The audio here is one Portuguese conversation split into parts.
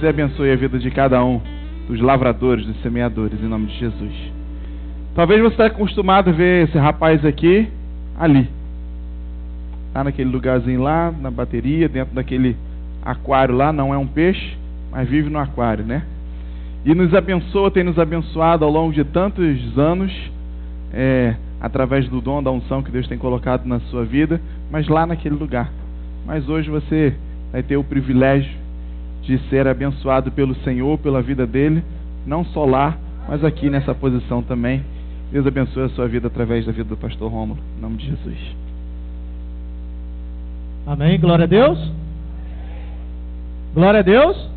e abençoe a vida de cada um dos lavradores, dos semeadores, em nome de Jesus. Talvez você esteja acostumado a ver esse rapaz aqui, ali. Está naquele lugarzinho lá, na bateria, dentro daquele aquário lá, não é um peixe, mas vive no aquário, né? E nos abençoa, tem nos abençoado ao longo de tantos anos, através do dom da unção que Deus tem colocado na sua vida, mas lá naquele lugar. Mas hoje você vai ter o privilégio de ser abençoado pelo Senhor, pela vida dele, não só lá, mas aqui nessa posição também. Deus abençoe a sua vida através da vida do pastor Rômulo, em nome de Jesus. Amém, glória a Deus. Glória a Deus.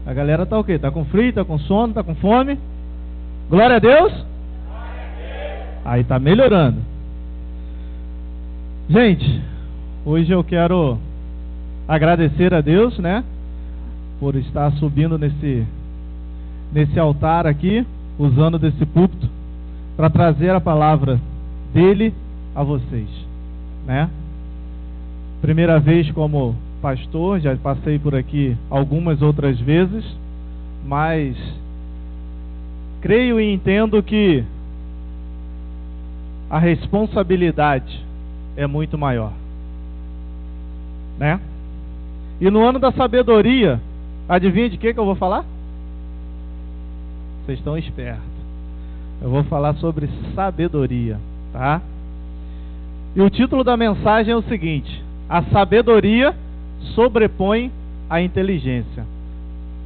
A galera tá o quê? Tá com frio, tá com sono, tá com fome? Glória a Deus. Aí tá melhorando. Gente, hoje eu quero agradecer a Deus, né, por estar subindo nesse altar aqui, usando desse púlpito para trazer a palavra dele a vocês, né? Primeira vez como pastor, já passei por aqui algumas outras vezes, mas creio e entendo que a responsabilidade é muito maior, né? E no ano da sabedoria, adivinha de que eu vou falar? Vocês estão espertos. Eu vou falar sobre sabedoria, tá? E o título da mensagem é o seguinte: a sabedoria sobrepõe a inteligência.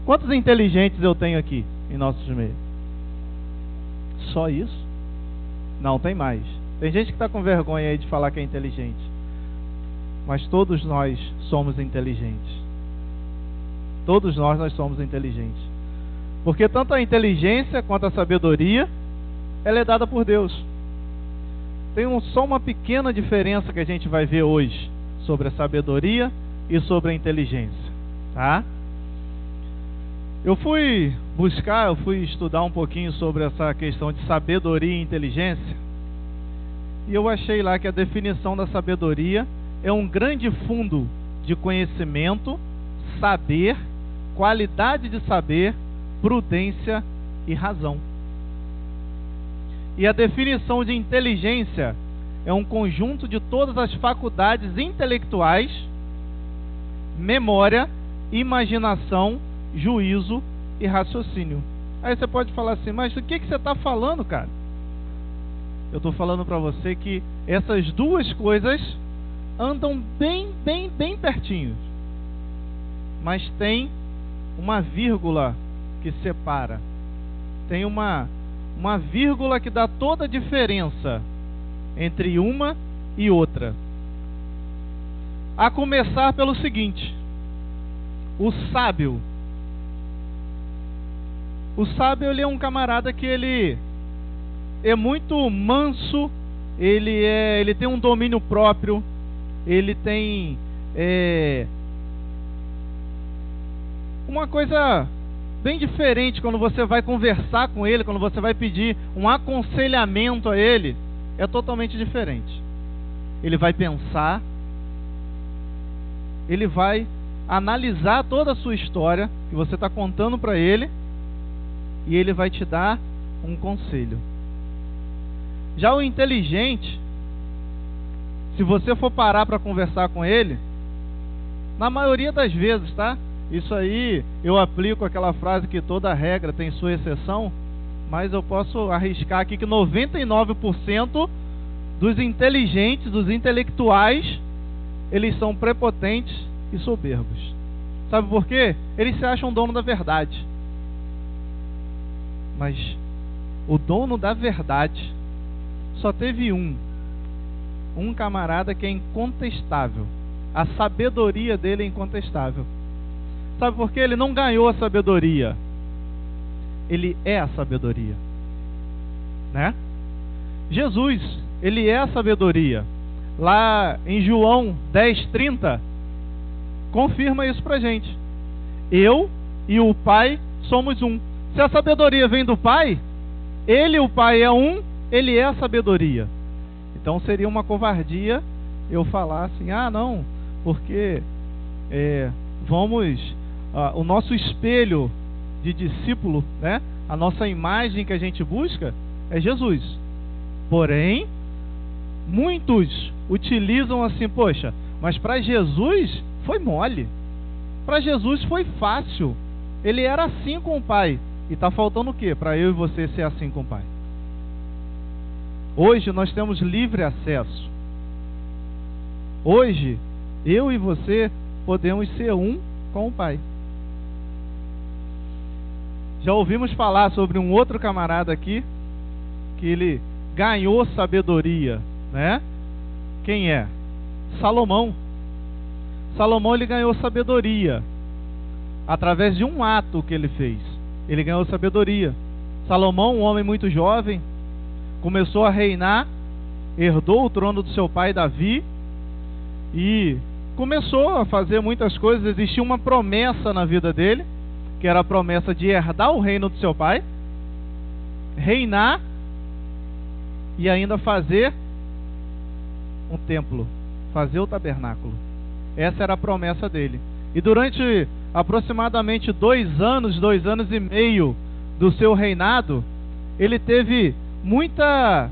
Quantos inteligentes eu tenho aqui em nossos meios? Só isso? Não, tem mais. Tem gente que está com vergonha aí de falar que é inteligente. Mas todos nós somos inteligentes. Todos nós somos inteligentes. Porque tanto a inteligência quanto a sabedoria, ela é dada por Deus. Tem só uma pequena diferença que a gente vai ver hoje sobre a sabedoria e sobre a inteligência, tá? Eu fui estudar um pouquinho sobre essa questão de sabedoria e inteligência, e eu achei lá que a definição da sabedoria é um grande fundo de conhecimento, saber, qualidade de saber, prudência e razão. E a definição de inteligência é um conjunto de todas as faculdades intelectuais, memória, imaginação, juízo e raciocínio. Aí você pode falar assim, mas o que você está falando, cara? Eu estou falando para você que essas duas coisas andam bem pertinhos. Mas tem uma vírgula que separa. Tem uma vírgula que dá toda a diferença entre uma e outra. A começar pelo seguinte: o sábio. O sábio, ele é um camarada que ele é muito manso, ele tem um domínio próprio, ele tem uma coisa bem diferente quando você vai conversar com ele, quando você vai pedir um aconselhamento a ele, é totalmente diferente. Ele vai pensar, ele vai analisar toda a sua história que você está contando para ele, e ele vai te dar um conselho. Já o inteligente, se você for parar para conversar com ele, na maioria das vezes, tá? Isso aí eu aplico aquela frase que toda regra tem sua exceção, mas eu posso arriscar aqui que 99% dos inteligentes, dos intelectuais, eles são prepotentes e soberbos. Sabe por quê? Eles se acham dono da verdade. Mas o dono da verdade só teve um camarada que é incontestável. A sabedoria dele é incontestável. Sabe por quê? Ele não ganhou a sabedoria. Ele é a sabedoria, né? Jesus, ele é a sabedoria. Lá em João 10:30, confirma isso pra gente. Eu e o Pai somos um. Se a sabedoria vem do Pai, ele e o Pai é um, ele é a sabedoria. Então seria uma covardia eu falar assim, não, porque vamos o nosso espelho de discípulo, né? A nossa imagem que a gente busca é Jesus. Porém, muitos utilizam assim, poxa, mas para Jesus foi mole. Para Jesus foi fácil. Ele era assim com o Pai. E está faltando o quê? Para eu e você ser assim com o Pai. Hoje nós temos livre acesso. Hoje, eu e você podemos ser um com o Pai. Já ouvimos falar sobre um outro camarada aqui, que ele ganhou sabedoria, né? Quem é? Salomão. Salomão, ele ganhou sabedoria através de um ato que ele fez. Ele ganhou sabedoria. Salomão, um homem muito jovem, começou a reinar, herdou o trono do seu pai Davi e começou a fazer muitas coisas. Existia uma promessa na vida dele, que era a promessa de herdar o reino do seu pai, reinar e ainda fazer um templo, fazer o tabernáculo. Essa era a promessa dele. E durante aproximadamente 2 anos, 2 anos e meio do seu reinado, ele teve muita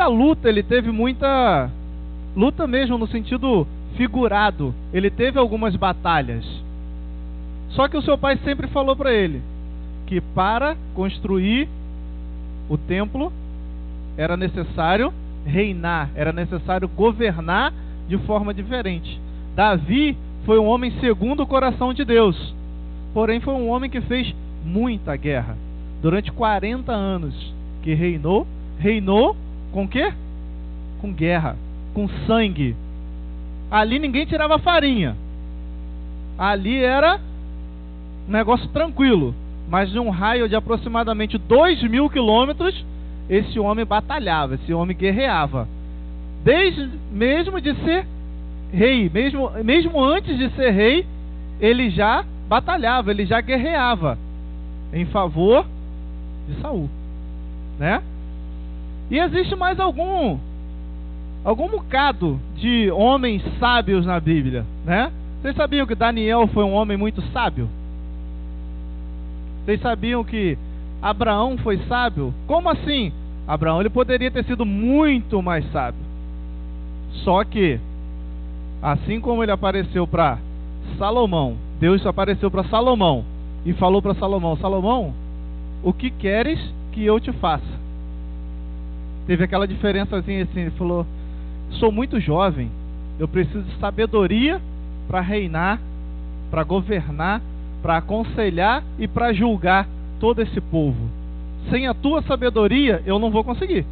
luta, ele teve muita luta mesmo no sentido figurado. Ele teve algumas batalhas. Só que o seu pai sempre falou para ele que para construir o templo era necessário reinar, era necessário governar de forma diferente. Davi foi um homem segundo o coração de Deus, porém foi um homem que fez muita guerra. Durante 40 anos que reinou com o quê? Com guerra, com sangue. Ali ninguém tirava farinha. Ali era um negócio tranquilo, mas de um raio de aproximadamente 2.000 quilômetros, esse homem batalhava, esse homem guerreava. Desde mesmo de ser rei, mesmo antes de ser rei, ele já batalhava, ele já guerreava em favor de Saul, né? E existe mais algum bocado de homens sábios na Bíblia, né? Vocês sabiam que Daniel foi um homem muito sábio? Vocês sabiam que Abraão foi sábio? Como assim? Abraão, ele poderia ter sido muito mais sábio. Só que, assim como ele apareceu para Salomão, Deus apareceu para Salomão e falou para Salomão: Salomão, o que queres que eu te faça? Teve aquela diferençazinha assim, ele falou: sou muito jovem, eu preciso de sabedoria para reinar, para governar, para aconselhar e para julgar todo esse povo. Sem a tua sabedoria eu não vou conseguir.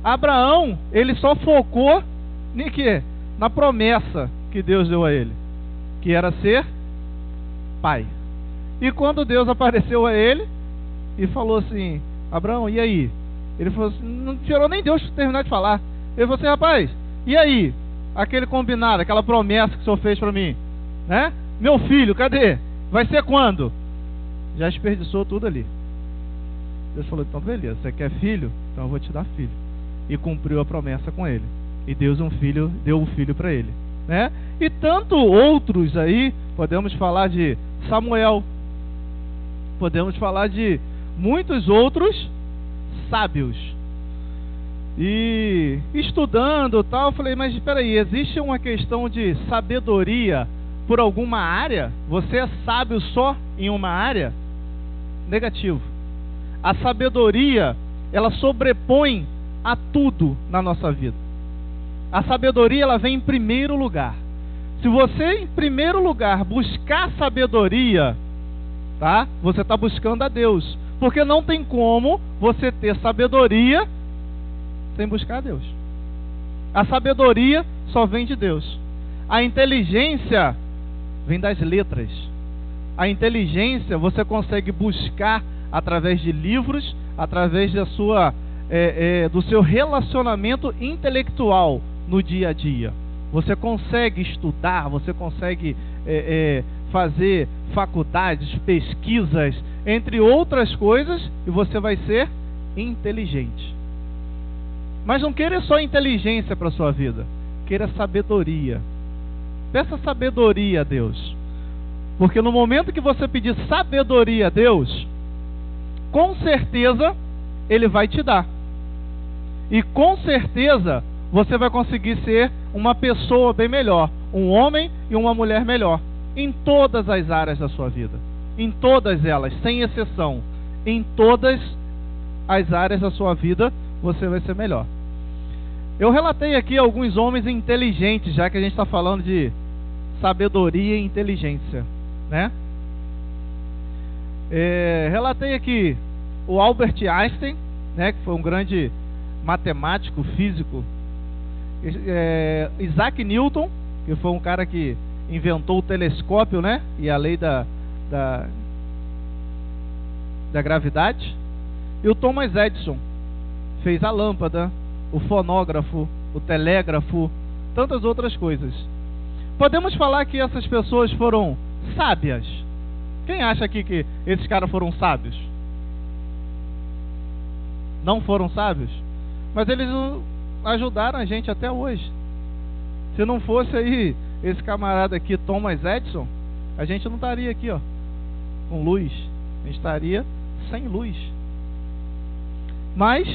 Abraão, ele só focou em quê? Na promessa que Deus deu a ele, que era ser pai. E quando Deus apareceu a ele e falou assim: Abraão, e aí? Ele falou assim, não tirou nem Deus terminar de falar. Ele falou assim: rapaz, e aí? Aquele combinado, aquela promessa que o senhor fez para mim, né? Meu filho, cadê? Vai ser quando? Já desperdiçou tudo ali. Deus falou: então beleza, você quer filho? Então eu vou te dar filho. E cumpriu a promessa com ele. E deu um filho para ele, né? E tanto outros aí, podemos falar de Samuel, podemos falar de muitos outros sábios. E estudando tal, eu falei: mas espera aí, existe uma questão de sabedoria por alguma área? Você é sábio só em uma área? Negativo. A sabedoria, ela sobrepõe a tudo na nossa vida. A sabedoria, ela vem em primeiro lugar. Se você, em primeiro lugar, buscar sabedoria, tá? Você está buscando a Deus. Porque não tem como você ter sabedoria sem buscar a Deus. A sabedoria só vem de Deus. A inteligência vem das letras. A inteligência você consegue buscar através de livros, através da sua, do seu relacionamento intelectual no dia a dia. Você consegue estudar, você consegue fazer faculdades, pesquisas, entre outras coisas, e você vai ser inteligente. Mas não queira só inteligência para a sua vida, queira sabedoria. Peça sabedoria a Deus. Porque no momento que você pedir sabedoria a Deus, com certeza Ele vai te dar. E com certeza você vai conseguir ser uma pessoa bem melhor, um homem e uma mulher melhor, em todas as áreas da sua vida. Em todas elas, sem exceção. Em todas as áreas da sua vida você vai ser melhor. Eu relatei aqui alguns homens inteligentes, já que a gente está falando de sabedoria e inteligência, né? Relatei aqui o Albert Einstein, né, que foi um grande matemático, físico. Isaac Newton, que foi um cara que inventou o telescópio, né, e a lei da gravidade. E o Thomas Edison fez a lâmpada, o fonógrafo, o telégrafo, tantas outras coisas. Podemos falar que essas pessoas foram sábias? Quem acha aqui que esses caras foram sábios? Não foram sábios? Mas eles ajudaram a gente até hoje. Se não fosse aí esse camarada aqui, Thomas Edison, a gente não estaria aqui, ó, com luz. A gente estaria sem luz. Mas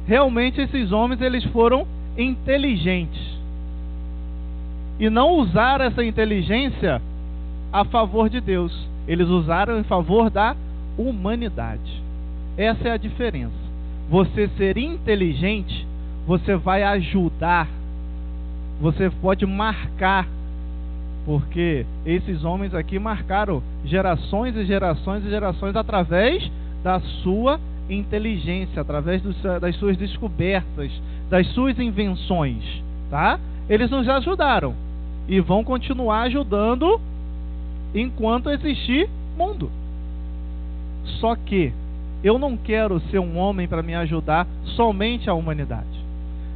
realmente esses homens, eles foram inteligentes e não usaram essa inteligência a favor de Deus. Eles usaram em favor da humanidade. Essa é a diferença. Você ser inteligente, você vai ajudar, você pode marcar, porque esses homens aqui marcaram gerações e gerações e gerações através da sua inteligência, através das suas descobertas, das suas invenções, tá? Eles nos ajudaram e vão continuar ajudando enquanto existir mundo. Só que eu não quero ser um homem para me ajudar somente a humanidade.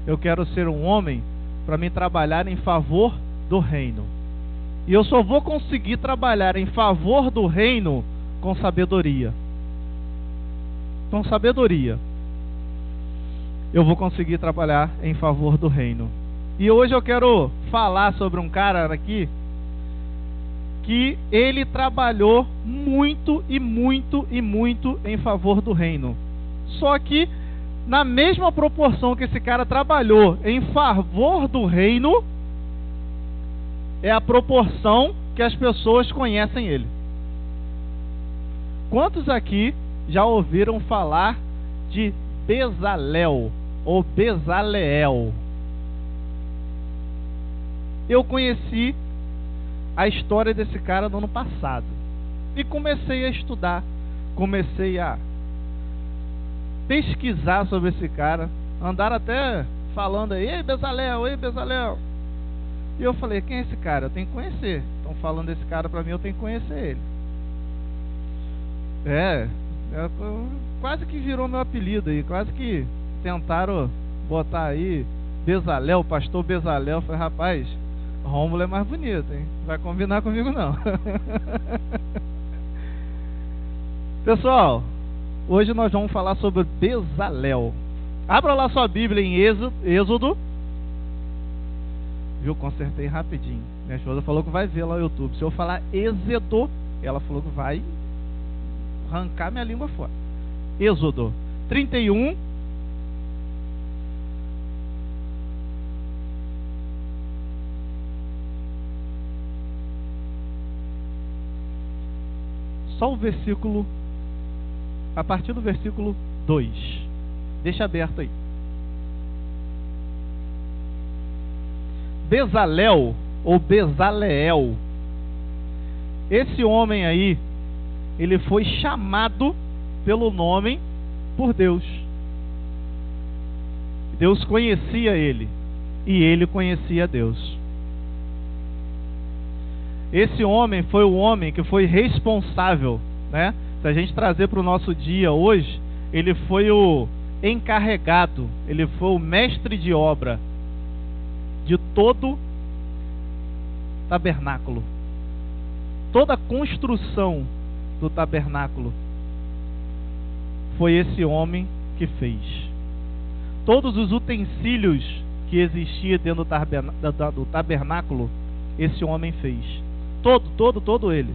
Eu quero ser um homem para me trabalhar em favor do reino. E eu só vou conseguir trabalhar em favor do reino com sabedoria. Com sabedoria eu vou conseguir trabalhar em favor do reino. E hoje eu quero falar sobre um cara aqui que ele trabalhou muito e muito e muito em favor do reino. Só que na mesma proporção que esse cara trabalhou em favor do reino, é a proporção que as pessoas conhecem ele. Quantos aqui já ouviram falar de Bezalel ou Bezaleel? Eu conheci a história desse cara no ano passado e comecei a estudar, comecei a pesquisar sobre esse cara. Andaram até falando aí, ei Bezalel, ei Bezalel. E eu falei, quem é esse cara? Eu tenho que conhecer. Estão falando desse cara pra mim, eu tenho que conhecer ele. Quase que virou meu apelido aí, quase que tentaram botar aí Bezalel, pastor Bezalel. Eu falei, rapaz, Rômulo é mais bonito, hein? Vai combinar comigo não. Pessoal, hoje nós vamos falar sobre Bezalel. Abra lá sua Bíblia em Êxodo. Viu? Consertei rapidinho. Minha esposa falou que vai ver lá no YouTube. Se eu falar Êxodo, ela falou que vai arrancar minha língua fora. Êxodo 31. Só o versículo, a partir do versículo 2. Deixa aberto aí. Bezalel ou Bezaleel, esse homem aí, ele foi chamado pelo nome por Deus. Deus conhecia ele e ele conhecia Deus. Esse homem foi o homem que foi responsável, né? Se a gente trazer para o nosso dia hoje, ele foi o encarregado, ele foi o mestre de obra de todo tabernáculo. Toda a construção do tabernáculo foi esse homem que fez. Todos os utensílios que existiam dentro do tabernáculo, esse homem fez. todo ele.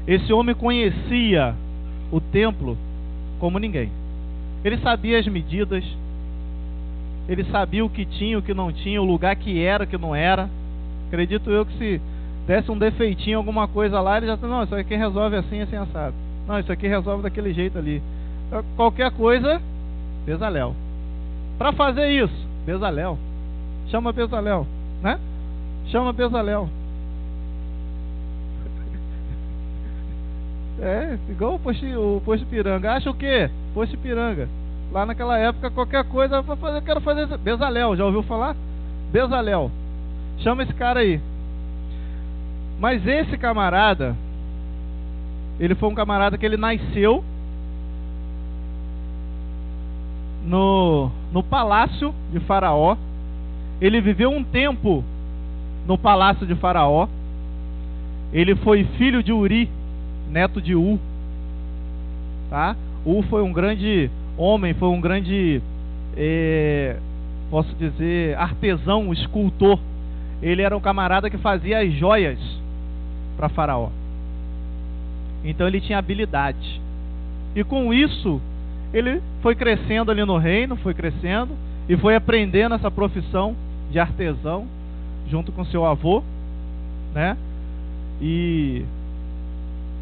Esse homem conhecia o templo como ninguém. Ele sabia as medidas, ele sabia o que tinha, o que não tinha, o lugar que era, o que não era. Acredito eu que se desse um defeitinho, alguma coisa lá, ele já não, isso aqui resolve assim, assim, assado. Não, isso aqui resolve daquele jeito ali. Qualquer coisa, Bezalel. Para fazer isso, Bezalel. Chama Bezalel, né? Chama Bezalel. É, igual o posto Ipiranga. Acha o quê? Posto Ipiranga. Lá naquela época, qualquer coisa, eu quero fazer Bezalel. Já ouviu falar? Bezalel. Chama esse cara aí. Mas esse camarada, ele foi um camarada que ele nasceu no palácio de Faraó. Ele viveu um tempo no palácio de Faraó. Ele foi filho de Uri, neto de U, tá? U foi um grande homem, foi um grande, posso dizer, artesão, escultor. Ele era um camarada que fazia as joias para Faraó. Então ele tinha habilidade. E com isso, ele foi crescendo ali no reino, foi crescendo e foi aprendendo essa profissão de artesão junto com seu avô, né? E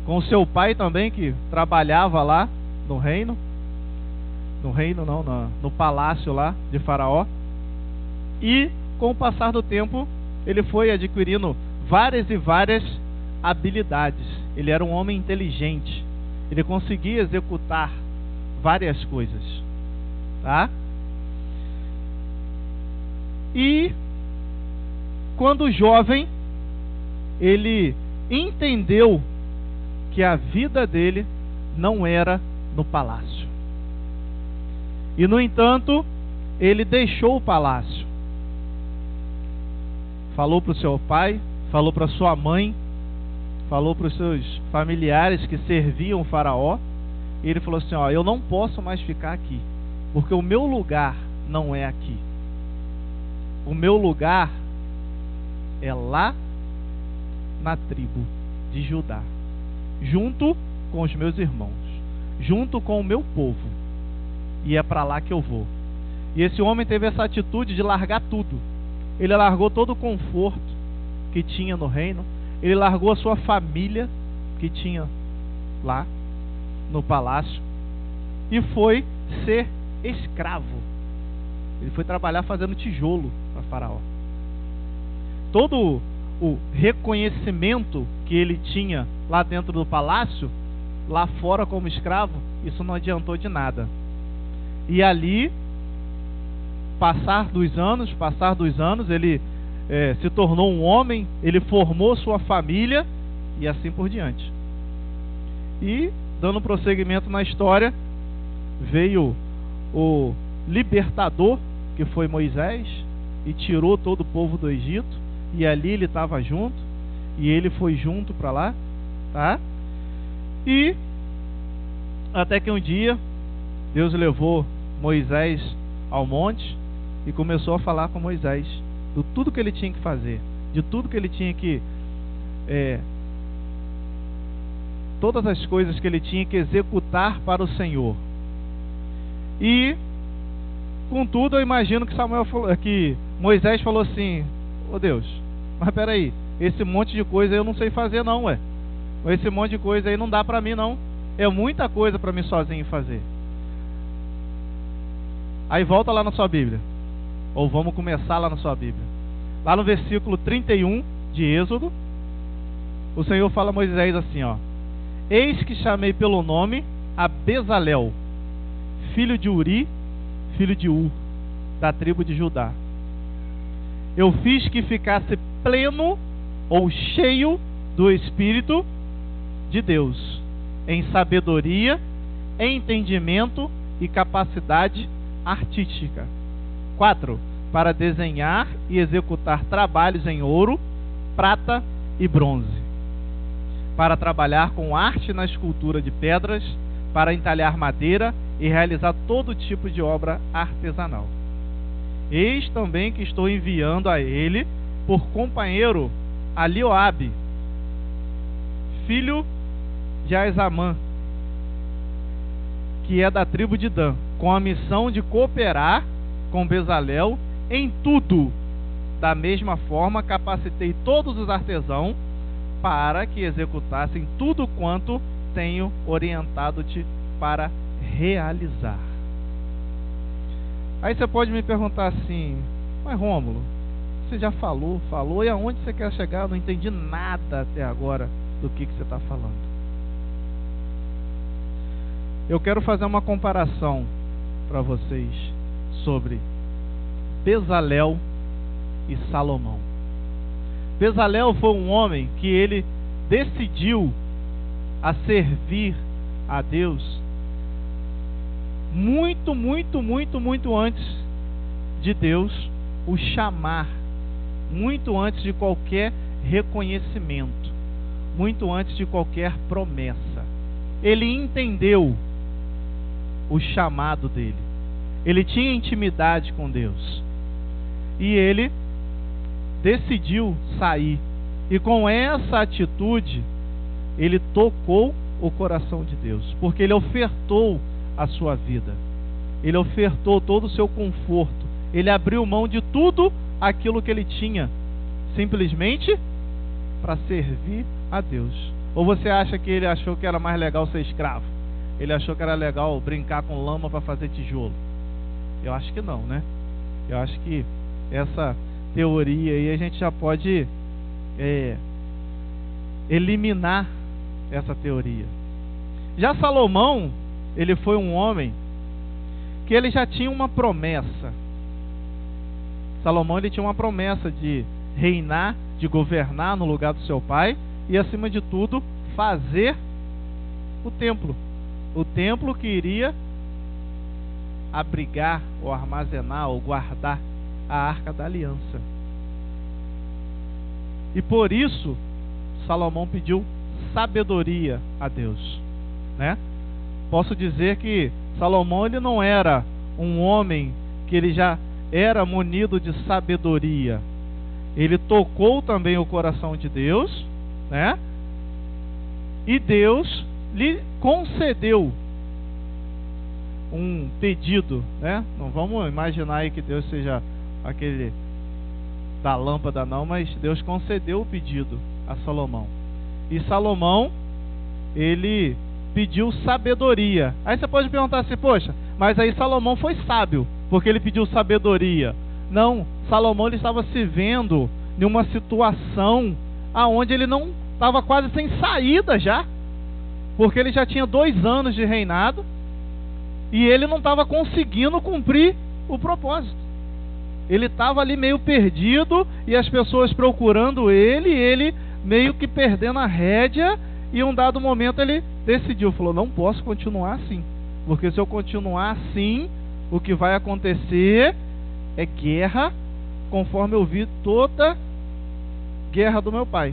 com seu pai também, que trabalhava lá no reino. No reino não, no palácio lá de Faraó. E com o passar do tempo, ele foi adquirindo várias e várias habilidades. Ele era um homem inteligente. Ele conseguia executar várias coisas, tá? E quando jovem, ele entendeu que a vida dele não era no palácio. E no entanto, ele deixou o palácio. Falou para o seu pai, falou para sua mãe, falou para os seus familiares que serviam o Faraó. E ele falou assim, ó, eu não posso mais ficar aqui, porque o meu lugar não é aqui. O meu lugar é lá na tribo de Judá, junto com os meus irmãos, junto com o meu povo. E é para lá que eu vou. E esse homem teve essa atitude de largar tudo. Ele largou todo o conforto que tinha no reino. Ele largou a sua família que tinha lá no palácio e foi ser escravo. Ele foi trabalhar fazendo tijolo para Faraó. Todo o reconhecimento que ele tinha lá dentro do palácio, lá fora como escravo, isso não adiantou de nada. E ali, passar dos anos, ele se tornou um homem, ele formou sua família e assim por diante. E, dando prosseguimento na história, veio o libertador, que foi Moisés, e tirou todo o povo do Egito, e ali ele estava junto, e ele foi junto para lá, tá? E até que um dia Deus levou Moisés ao monte e começou a falar com Moisés de tudo que ele tinha que fazer, de tudo que ele tinha que todas as coisas que ele tinha que executar para o Senhor. E contudo, eu imagino que Moisés falou assim: ô Deus, mas peraí, esse monte de coisa eu não sei fazer não, ué. Esse monte de coisa aí não dá para mim não. É muita coisa para mim sozinho fazer. Aí volta lá na sua Bíblia. Ou vamos começar lá na sua Bíblia. Lá no versículo 31 de Êxodo, o Senhor fala a Moisés assim, ó: eis que chamei pelo nome a Bezalel, filho de Uri, filho de U, da tribo de Judá. Eu fiz que ficasse pleno ou cheio do Espírito de Deus, em sabedoria, em entendimento e capacidade artística. 4. Para desenhar e executar trabalhos em ouro, prata e bronze. Para trabalhar com arte na escultura de pedras, para entalhar madeira e realizar todo tipo de obra artesanal. Eis também que estou enviando a ele por companheiro a Lioabe, filho de Aizamã, que é da tribo de Dan, com a missão de cooperar com Bezalel em tudo. Da mesma forma, capacitei todos os artesãos para que executassem tudo quanto tenho orientado-te para realizar. Aí você pode me perguntar assim: mas Rômulo, você já falou, e aonde você quer chegar? Eu não entendi nada até agora do que você está falando. Eu quero fazer uma comparação para vocês sobre Bezalel e Salomão. Bezalel foi um homem que ele decidiu a servir a Deus muito antes de Deus o chamar, muito antes de qualquer reconhecimento, muito antes de qualquer promessa. Ele entendeu o chamado dele. Ele tinha intimidade com Deus. E ele decidiu sair. E com essa atitude, ele tocou o coração de Deus. Porque ele ofertou a sua vida. Ele ofertou todo o seu conforto. Ele abriu mão de tudo aquilo que ele tinha, simplesmente para servir a Deus. Ou você acha que ele achou que era mais legal ser escravo? Ele achou que era legal brincar com lama para fazer tijolo? Eu acho que não, né? Eu acho que essa teoria aí a gente já pode eliminar essa teoria. Já Salomão, ele foi um homem que ele já tinha uma promessa. Salomão, ele tinha uma promessa de reinar, de governar no lugar do seu pai e, acima de tudo, fazer o templo. O templo que iria abrigar, ou armazenar, ou guardar a Arca da Aliança. E por isso, Salomão pediu sabedoria a Deus, né? Posso dizer que Salomão, ele não era um homem que ele já era munido de sabedoria. Ele tocou também o coração de Deus, né? E Deus lhe concedeu um pedido, né? Não vamos imaginar aí que Deus seja aquele da lâmpada, não, mas Deus concedeu o pedido a Salomão. E Salomão, ele pediu sabedoria. Aí você pode perguntar assim: poxa, mas aí Salomão foi sábio, porque ele pediu sabedoria. Não, Salomão, ele estava se vendo em uma situação aonde ele não estava quase sem saída já, porque ele já tinha 2 anos de reinado e ele não estava conseguindo cumprir o propósito. Ele estava ali meio perdido e as pessoas procurando ele, e ele meio que perdendo a rédea. E em um dado momento ele decidiu, falou: não posso continuar assim, porque se eu continuar assim, o que vai acontecer é guerra, conforme eu vi toda guerra do meu pai,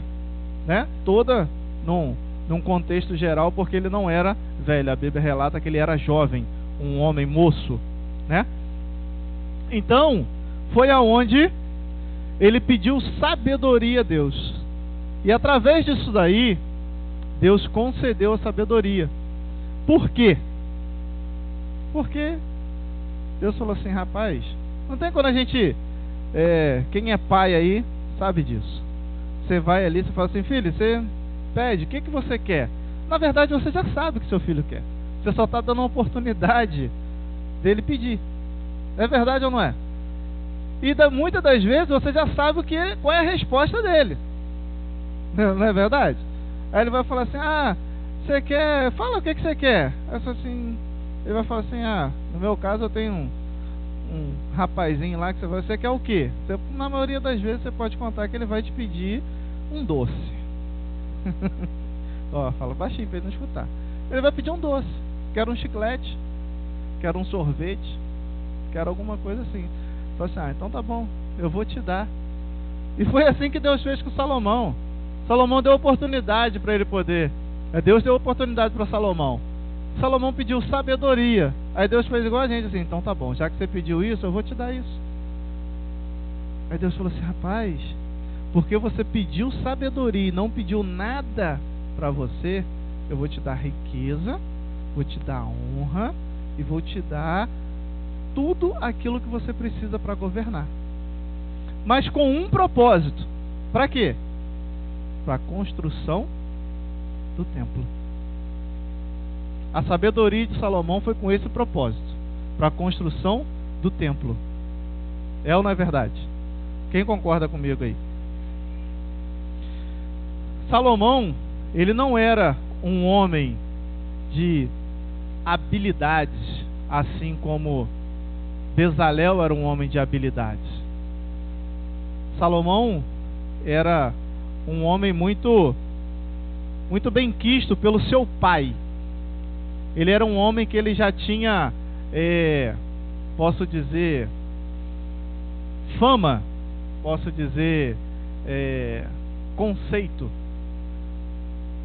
né? Toda num contexto geral, porque ele não era velho. A Bíblia relata que ele era jovem, um homem moço, né? Então, foi aonde ele pediu sabedoria a Deus. E através disso daí, Deus concedeu a sabedoria. Por quê? Porque Deus falou assim: rapaz, não tem quando a gente... quem é pai aí sabe disso. Você vai ali, você fala assim: filho, você pede, o que você quer? Na verdade, você já sabe o que seu filho quer. Você só está dando uma oportunidade dele pedir. É verdade ou não é? E muitas das vezes você já sabe qual é a resposta dele. Não é verdade? Aí ele vai falar assim: ah, você quer... Fala o que você quer. Assim, ele vai falar assim: ah, no meu caso eu tenho um rapazinho lá que você quer o quê? Na maioria das vezes você pode contar que ele vai te pedir um doce. Ó, fala baixinho para ele não escutar. Ele vai pedir um doce. Quero um chiclete, quero um sorvete, quero alguma coisa assim. Fala assim: ah, então tá bom, eu vou te dar. E foi assim que Deus fez com Salomão. Salomão deu oportunidade para ele poder. Deus deu oportunidade para Salomão. Salomão pediu sabedoria. Aí Deus fez igual a gente, assim: então tá bom, já que você pediu isso, eu vou te dar isso. Aí Deus falou assim: rapaz, porque você pediu sabedoria e não pediu nada para você, eu vou te dar riqueza, vou te dar honra e vou te dar tudo aquilo que você precisa para governar. Mas com um propósito. Para quê? Para a construção do templo. A sabedoria de Salomão foi com esse propósito, para a construção do templo. É ou não é verdade? Quem concorda comigo aí? Salomão, ele não era um homem de habilidades, assim como Bezalel era um homem de habilidades. Salomão era um homem muito bem quisto pelo seu pai. Ele era um homem que ele já tinha, posso dizer, fama, posso dizer, conceito,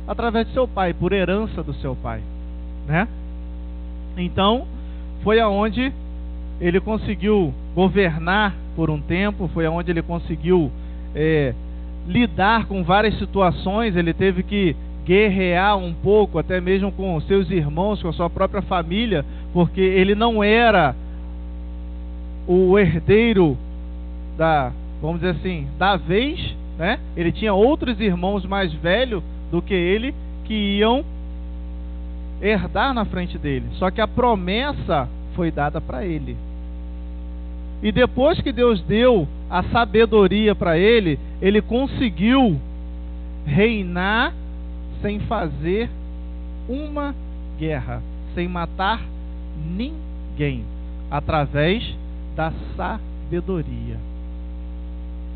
através de seu pai, por herança do seu pai, né? Então, foi aonde ele conseguiu governar por um tempo, foi aonde ele conseguiu lidar com várias situações. Ele teve que guerrear um pouco, até mesmo com seus irmãos, com a sua própria família, porque ele não era o herdeiro vamos dizer assim, da vez, né? Ele tinha outros irmãos mais velhos do que ele, que iam herdar na frente dele. Só que a promessa foi dada para ele. E depois que Deus deu a sabedoria para ele, ele conseguiu reinar sem fazer uma guerra, sem matar ninguém, através da sabedoria.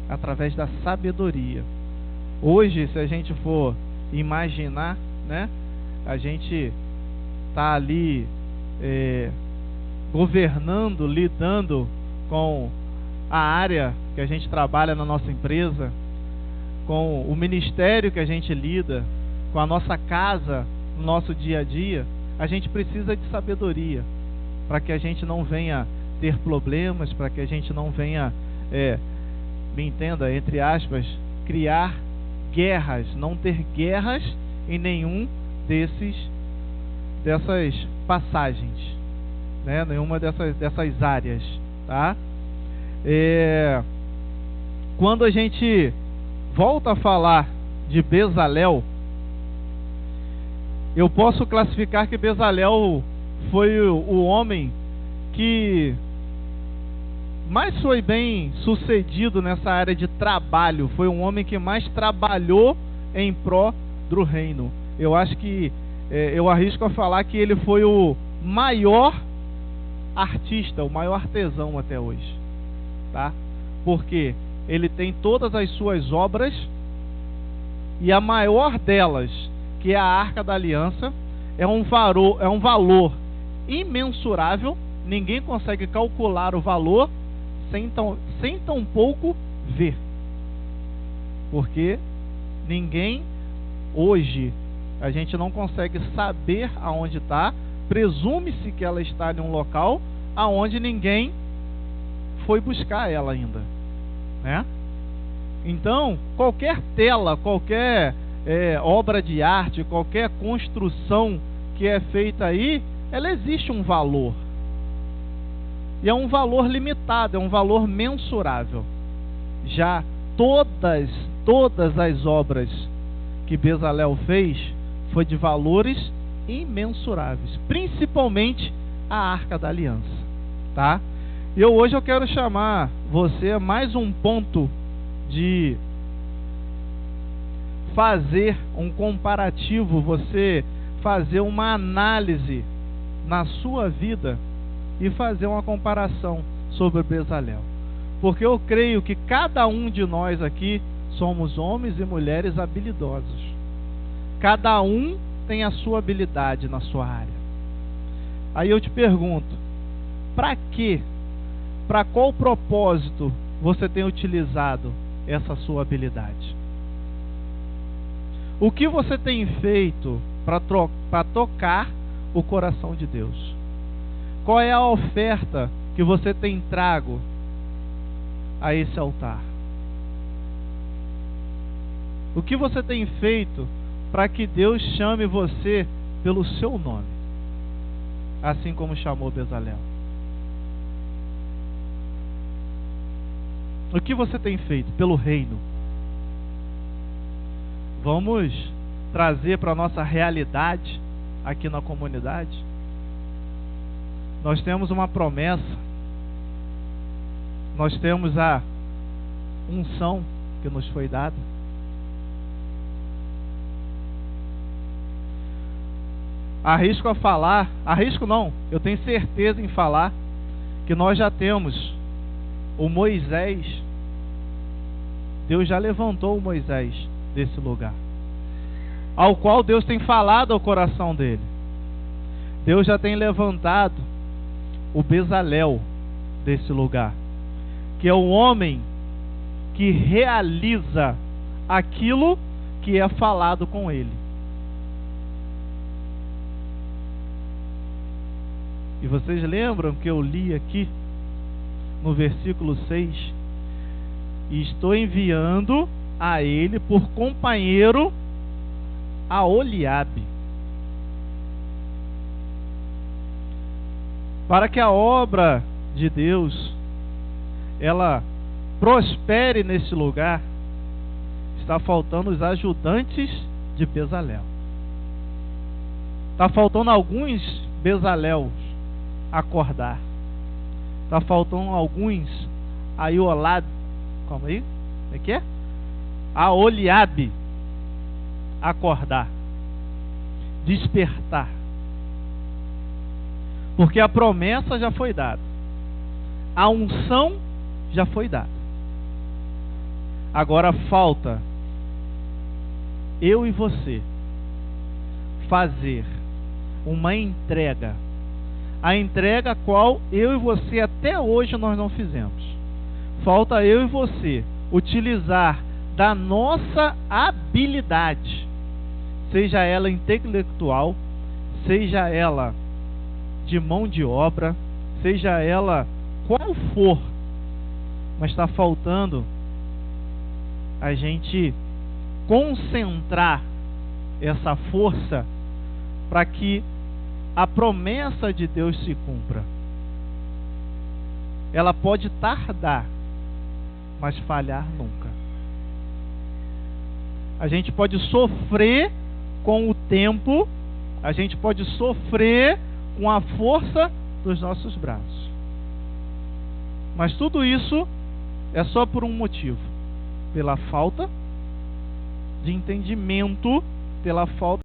Através da sabedoria. Hoje, se a gente for imaginar, né, a gente está ali governando, lidando com a área que a gente trabalha na nossa empresa, com o ministério que a gente lida, com a nossa casa, no nosso dia a dia. A gente precisa de sabedoria para que a gente não venha ter problemas, para que a gente não venha, me entenda, entre aspas, criar guerras, não ter guerras em nenhum dessas passagens, né? Nenhuma dessas áreas, tá? Quando a gente volta a falar de Bezalel, eu posso classificar que Bezalel foi o homem que mais foi bem sucedido nessa área de trabalho. Foi um homem que mais trabalhou em pró do reino. Eu acho que eu arrisco a falar que ele foi o maior artista, o maior artesão até hoje, tá? Porque ele tem todas as suas obras, e a maior delas, que é a Arca da Aliança, é um valor imensurável. Ninguém consegue calcular o valor sem tão pouco ver, porque ninguém hoje, a gente não consegue saber aonde está. Presume-se que ela está em um local aonde ninguém foi buscar ela ainda, né? Então, qualquer tela, qualquer obra de arte, qualquer construção que é feita aí, ela existe um valor. E é um valor limitado, é um valor mensurável. Já todas as obras que Bezalel fez foi de valores imensuráveis, principalmente a Arca da Aliança, tá? Hoje eu quero chamar você a mais um ponto de fazer um comparativo, você fazer uma análise na sua vida e fazer uma comparação sobre Bezalel. Porque eu creio que cada um de nós aqui somos homens e mulheres habilidosos. Cada um tem a sua habilidade na sua área. Aí eu te pergunto, para quê? Para qual propósito você tem utilizado essa sua habilidade? O que você tem feito para tocar o coração de Deus? Qual é a oferta que você tem trago a esse altar? O que você tem feito para que Deus chame você pelo seu nome, assim como chamou Bezalel. O que você tem feito pelo reino? Vamos trazer para a nossa realidade aqui na comunidade. Nós temos uma promessa, nós temos a unção que nos foi dada. Arrisco a falar, arrisco não, eu tenho certeza em falar que nós já temos o Moisés. Deus já levantou o Moisés desse lugar, ao qual Deus tem falado ao coração dele. Deus já tem levantado o Bezalel desse lugar, que é o homem que realiza aquilo que é falado com ele. E vocês lembram que eu li aqui no versículo 6: e estou enviando a ele por companheiro a Oliabe, para que a obra de Deus ela prospere nesse lugar. Está faltando os ajudantes de Bezalel. Está faltando alguns Bezalel acordar. Está faltando alguns Aiolab, como aí? Como é que é? A Oliabe acordar, despertar. Porque a promessa já foi dada, a unção já foi dada. Agora falta eu e você fazer uma entrega, a entrega a qual eu e você até hoje nós não fizemos. Falta eu e você utilizar da nossa habilidade, seja ela intelectual, seja ela de mão de obra, seja ela qual for, mas está faltando a gente concentrar essa força para que a promessa de Deus se cumpra. Ela pode tardar, mas falhar nunca. A gente pode sofrer com o tempo, a gente pode sofrer com a força dos nossos braços, mas tudo isso é só por um motivo: pela falta de entendimento, pela falta